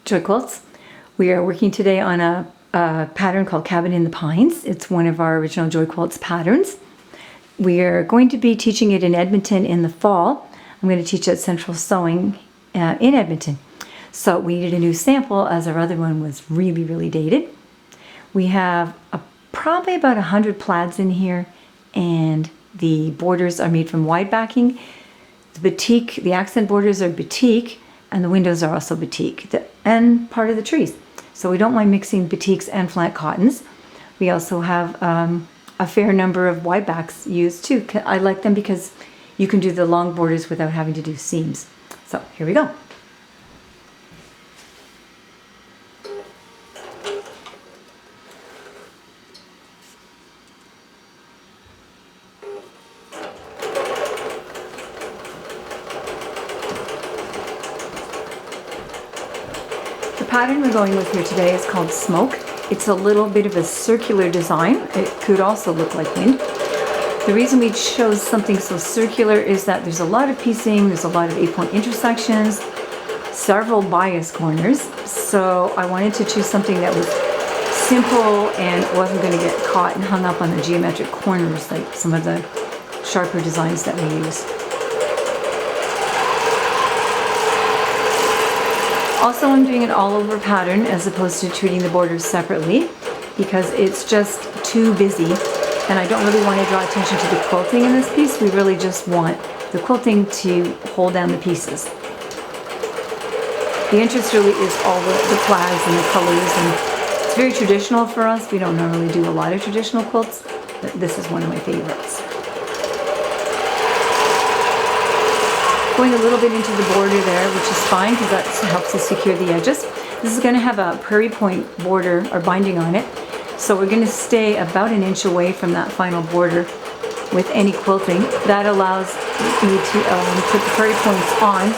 Joyquilts. We are working today on a pattern called Cabin in the Pines. It's one of our original Joyquilts patterns. We are going to be teaching it in Edmonton in the fall. I'm going to teach at Central Sewing in Edmonton. So we needed a new sample as our other one was really, really dated. We have probably about 100 plaids in here, and the borders are made from wide backing. The accent borders are batik, and the windows are also batik, and part of the trees. So we don't mind mixing batiks and flat cottons. We also have a fair number of wide backs used too. I like them because you can do the long borders without having to do seams. So here we go. The pattern we're going with here today is called Smoke. It's a little bit of a circular design. It could also look like wind. The reason we chose something so circular is that there's a lot of piecing, there's a lot of 8-point intersections, several bias corners. So I wanted to choose something that was simple and wasn't going to get caught and hung up on the geometric corners like some of the sharper designs that we use. Also, I'm doing an all-over pattern as opposed to treating the borders separately because it's just too busy, and I don't really want to draw attention to the quilting in this piece. We really just want the quilting to hold down the pieces. The interest really is all the plaids and the colors, and it's very traditional for us. We don't normally do a lot of traditional quilts, but this is one of my favorites. Going a little bit into the border there, which is fine because that helps us secure the edges. This is going to have a prairie point border or binding on it, so we're going to stay about an inch away from that final border with any quilting. That allows me to put the prairie points on,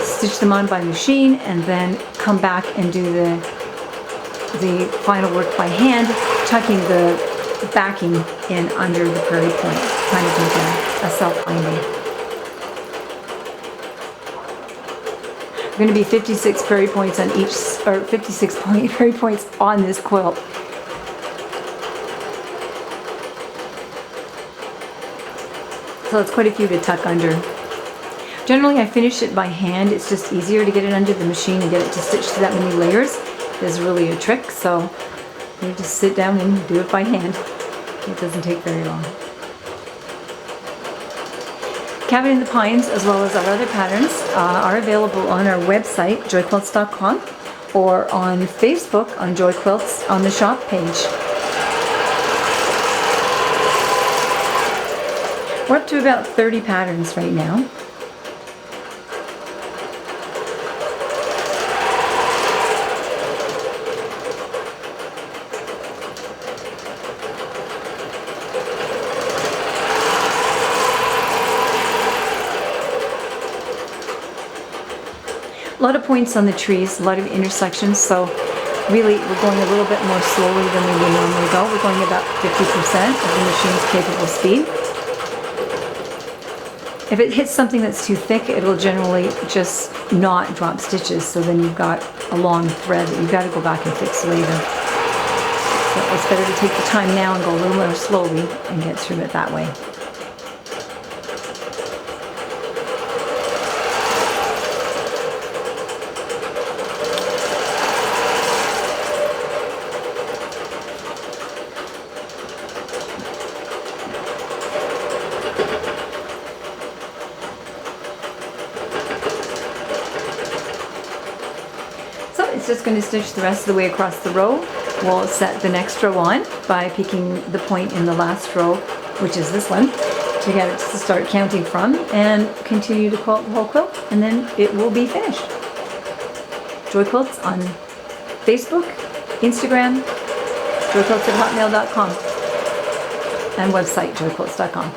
stitch them on by machine, and then come back and do the final work by hand, tucking the backing in under the prairie point, kind of make a self-binding. Going to be 56 prairie points on each, or 56 prairie points on this quilt. So it's quite a few to tuck under. Generally I finish it by hand. It's just easier to get it under the machine and get it to stitch to that many layers. There's really a trick, so you just sit down and do it by hand. It doesn't take very long. Cabin in the Pines, as well as our other patterns, are available on our website, joyquilts.com, or on Facebook on Joyquilts on the shop page. We're up to about 30 patterns right now. A lot of points on the trees, a lot of intersections, so really we're going a little bit more slowly than we would normally go. We're going about 50% of the machine's capable speed. If it hits something that's too thick, it'll generally just not drop stitches, so then you've got a long thread that you've got to go back and fix later. So it's better to take the time now and go a little more slowly and get through it that way. It's just going to stitch the rest of the way across the row. We'll set the next row on by picking the point in the last row, which is this one, to get it to start counting from, and continue to quilt the whole quilt, and then it will be finished. Joyquilts on Facebook, Instagram, joyquilts@hotmail.com, and website joyquilts.com.